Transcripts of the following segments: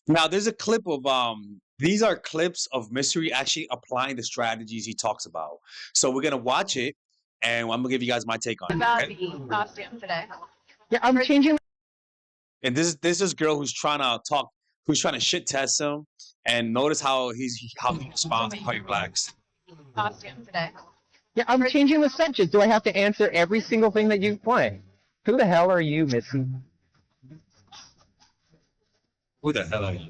Now there's a clip of these are clips of Mystery actually applying the strategies he talks about. So we're gonna watch it and I'm gonna give you guys my take on it. About Okay? the costume today. Yeah, I'm changing. And this girl who's trying to talk, who's trying to shit test him, and notice how how he responds and how he blacks. Costume today. Yeah, I'm changing the subject. Do I have to answer every single thing that you play? Who the hell are you, Missy? Who the hell are you?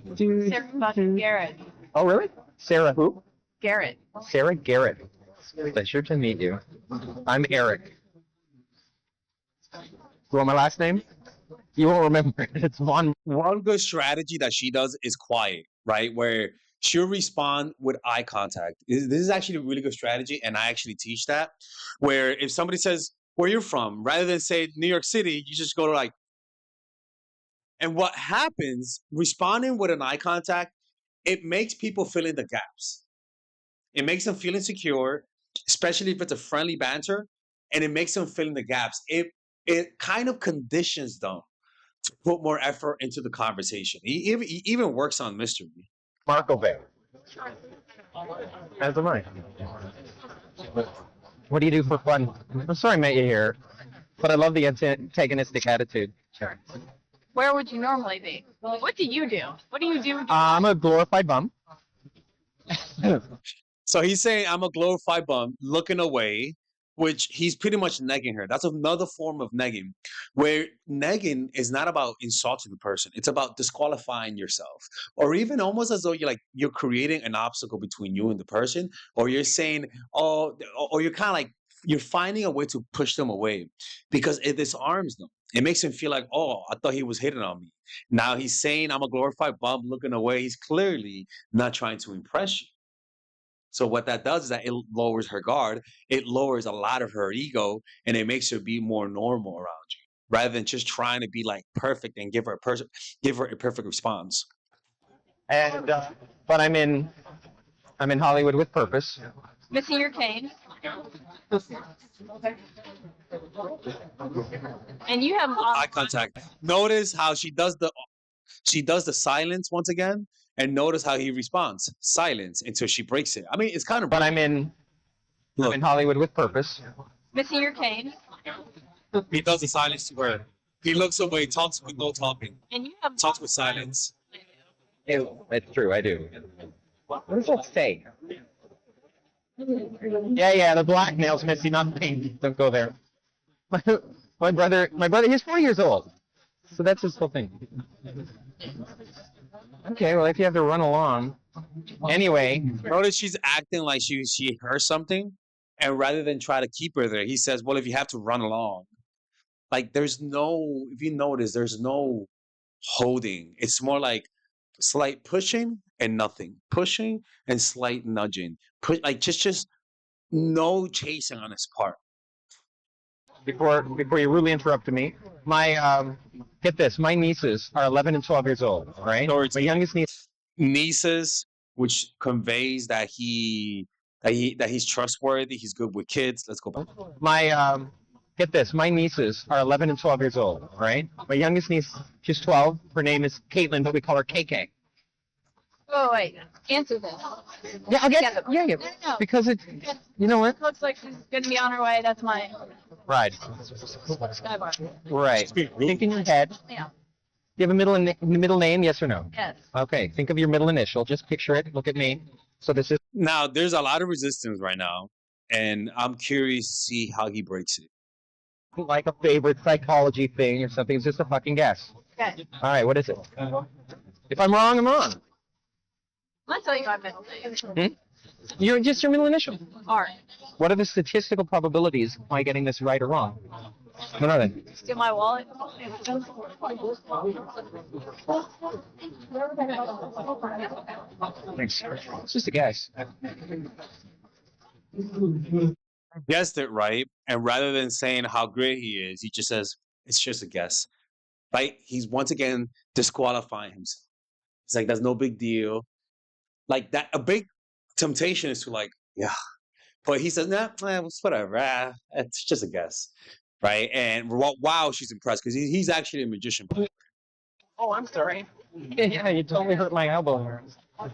Sarah fucking Garrett. Oh, really? Sarah who? Garrett. Sarah Garrett. Pleasure to meet you. I'm Eric. You want my last name? You won't remember it. It's Von. One good strategy that she does is quiet, right? Where she'll respond with eye contact. This is actually a really good strategy, and I actually teach that. Where if somebody says where you're from, rather than say New York City, you just go to like. And what happens, responding with an eye contact, it makes people fill in the gaps. It makes them feel insecure, especially if it's a friendly banter, and it makes them fill in the gaps. It kind of conditions them to put more effort into the conversation. He even works on mystery. Marco Bay. As am I. What do you do for fun? I'm sorry I met you here, but I love the antagonistic attitude. Sure. Where would you normally be? What do you do? What do you do? I'm a glorified bum. So he's saying I'm a glorified bum, looking away, which he's pretty much negging her. That's another form of negging, where negging is not about insulting the person; it's about disqualifying yourself, or even almost as though you're creating an obstacle between you and the person, or you're saying, oh, or you're kind of like you're finding a way to push them away because it disarms them. It makes him feel like, oh, I thought he was hitting on me. Now he's saying I'm a glorified bum, looking away. He's clearly not trying to impress you. So what that does is that it lowers her guard, it lowers a lot of her ego, and it makes her be more normal around you, rather than just trying to be like perfect and give her a perfect response. And but I'm in Hollywood with purpose. Missing your cane. And you have Eye contact. Notice how she does the silence once again, and notice how he responds. Silence until she breaks it. I mean, it's kind of. But I'm in Hollywood with purpose. missing your cane. He does the silence to her. He looks away, talks with no talking, And you have talks with silence. It's true, I do. What does that say? Yeah, the blackmail's Missy, not the pink. Don't go there. My brother, he's 4 years old. So that's his whole thing. Okay, well, if you have to run along. Anyway. Notice she's acting like she heard something, and rather than try to keep her there, he says, well, if you have to run along. Like, if you notice, there's no holding. It's more like slight pushing and nothing. Pushing and slight nudging. Like, just no chasing on his part. Before you rudely interrupted me, get this, my nieces are 11 and 12 years old, right? So it's My youngest niece. nieces, which conveys that he's trustworthy, he's good with kids. Let's go back. Get this, my nieces are 11 and 12 years old, right? My youngest niece, she's 12. Her name is Caitlin, but we call her KK. Oh wait, answer this. Yeah, I'll get it. Yeah. No. Because it's, you know what? Looks like she's gonna be on her way. That's my Right. skybar. Right. Think in your head. Yeah. Do you have a middle name, yes or no? Yes. Okay, think of your middle initial. Just picture it. Look at me. So this is Now, there's a lot of resistance right now, and I'm curious to see how he breaks it. like a favorite psychology thing or something. It's just a fucking guess. Okay. All right, what is it? If I'm wrong, I'm wrong. Let's tell you my middle name. You're just your middle initial. R. What are the statistical probabilities of my getting this right or wrong? What are they? Steal my wallet. Thanks. It's just a guess. Guessed it right, and rather than saying how great he is, he just says it's just a guess. Right? He's once again disqualifying himself. It's like that's no big deal. Like that, a big temptation is to like, yeah. But he says, nah, it's whatever. It's just a guess. Right? And wow, she's impressed because he's actually a magician. Oh, I'm sorry. Yeah, you totally hurt my elbow. I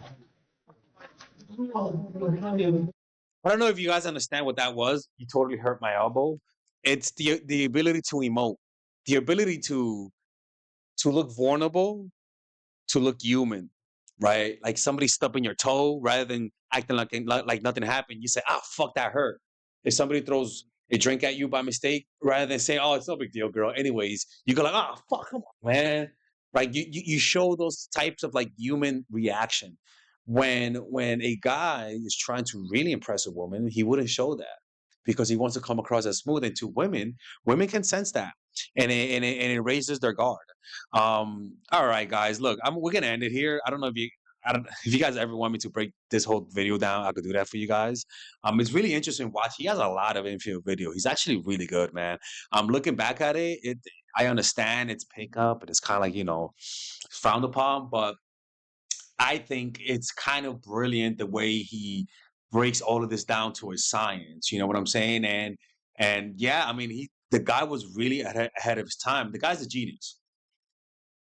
don't know if you guys understand what that was. You totally hurt my elbow. It's the ability to emote, the ability to look vulnerable, to look human, right? Like somebody stubbing your toe, rather than acting like nothing happened. You say, "Ah, fuck, that hurt." If somebody throws a drink at you by mistake, rather than say, "Oh, it's no big deal, girl." Anyways, you go like, "Ah, fuck, come on, man." Right? You show those types of like human reaction. When a guy is trying to really impress a woman, he wouldn't show that because he wants to come across as smooth. And to women, women can sense that, and it raises their guard. All right, guys, look, we're gonna end it here. I don't if you guys ever want me to break this whole video down, I could do that for you guys. It's really interesting to watch. He has a lot of infield video. He's actually really good, man. Looking back at it, I understand it's pickup and it's kind of like frowned upon, but I think it's kind of brilliant the way he breaks all of this down to a science. You know what I'm saying? And yeah, I mean, the guy was really ahead of his time. The guy's a genius.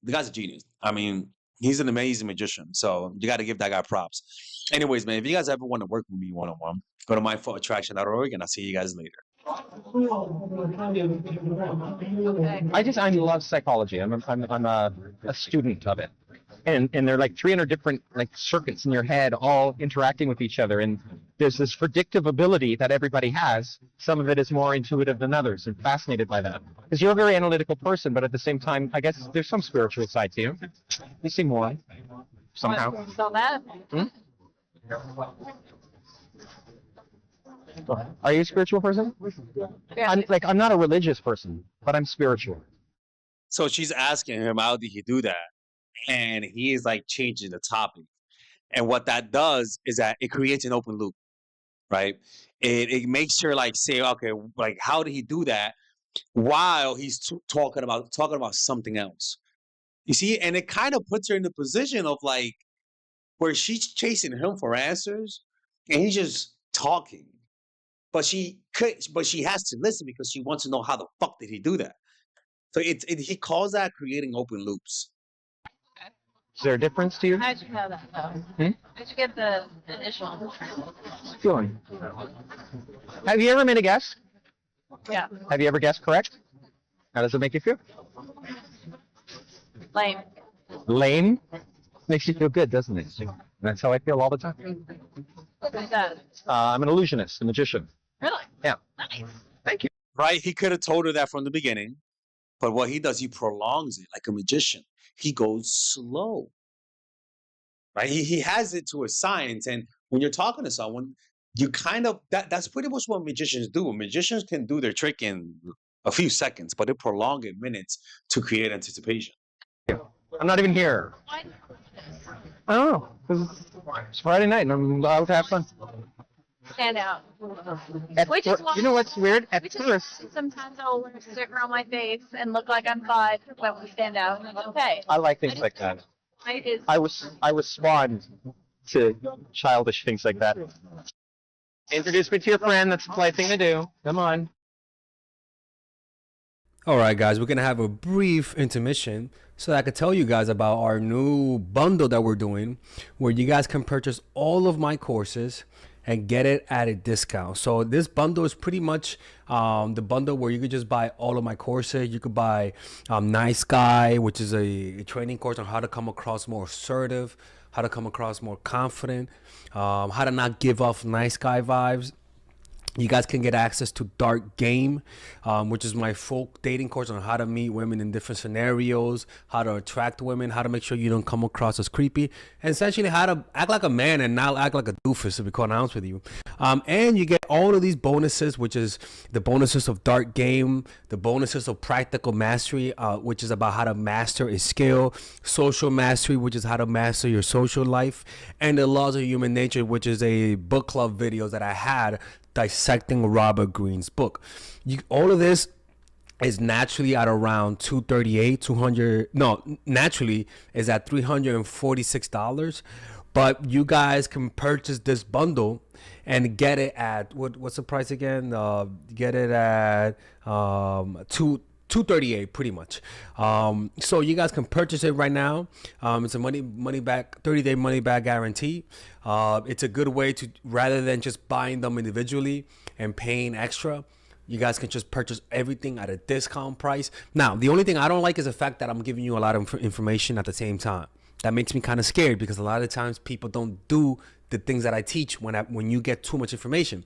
The guy's a genius. I mean, he's an amazing magician. So you got to give that guy props. Anyways, man, if you guys ever want to work with me one on one, go to mindfulattraction.org and I'll see you guys later. I love psychology. I'm a student of it, and there are like 300 different like circuits in your head all interacting with each other, and there's this predictive ability that everybody has. Some of it is more intuitive than others. I'm fascinated by that because you're a very analytical person, but at the same time, I guess there's some spiritual side to you. You seem more somehow. So that. Hmm? Are you a spiritual person? Yeah. I'm not a religious person, but I'm spiritual. So she's asking him, how did he do that? And he is like changing the topic. And what that does is that it creates an open loop, right? It makes her like say, okay, like how did he do that while he's talking about something else? You see, and it kind of puts her in the position of like where she's chasing him for answers, and he's just talking. But she has to listen because she wants to know how the fuck did he do that. So he calls that creating open loops. Is there a difference to you? How'd you know that though? How'd you get the initial? Feeling. Have you ever made a guess? Yeah. Have you ever guessed correct? How does it make you feel? Lame. Lame? Makes you feel good, doesn't it? That's how I feel all the time. What is that? I'm an illusionist, a magician. Really? Yeah. Nice. Thank you. Right? He could have told her that from the beginning, but what he does, he prolongs it like a magician. He goes slow. Right? He has it to a science. And when you're talking to someone, you kind of that's pretty much what magicians do. Magicians can do their trick in a few seconds, but they prolong it minutes to create anticipation. I'm not even here. Why? I don't know. 'Cause it's Friday night and I'm out to have fun. Stand out. Which is why, you know what's weird? At first, sometimes I'll wear a sticker on my face and look like I'm five when we stand out. And it's okay. I like things like that. It's, I was spawned to childish things like that. Introduce me to your friend. That's the polite thing to do. Come on. All right, guys, we're going to have a brief intermission so that I can tell you guys about our new bundle that we're doing where you guys can purchase all of my courses and get it at a discount. So this bundle is pretty much the bundle where you could just buy all of my courses. You could buy Nice Guy, which is a training course on how to come across more assertive, how to come across more confident, how to not give off nice guy vibes. You guys can get access to Dark Game, which is my full dating course on how to meet women in different scenarios, how to attract women, how to make sure you don't come across as creepy, and essentially how to act like a man and not act like a doofus, to be quite honest with you. And you get all of these bonuses, which is the bonuses of Dark Game, the bonuses of Practical Mastery, which is about how to master a skill, Social Mastery, which is how to master your social life, and the Laws of Human Nature, which is a book club videos that I had dissecting Robert Greene's book. All of this is naturally at around naturally is at $346, but you guys can purchase this bundle and get it at what's the price again? Get it at $238 pretty much. So you guys can purchase it right now. It's a money back 30-day money back guarantee. It's a good way to, rather than just buying them individually and paying extra, you guys can just purchase everything at a discount price. Now, the only thing I don't like is the fact that I'm giving you a lot of information at the same time. That makes me kind of scared, because a lot of times people don't do the things that I teach when you get too much information.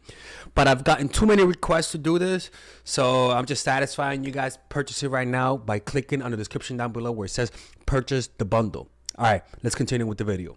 But I've gotten too many requests to do this, so I'm just satisfying you guys. Purchase it right now by clicking on the description down below where it says purchase the bundle. All right, let's continue with the video.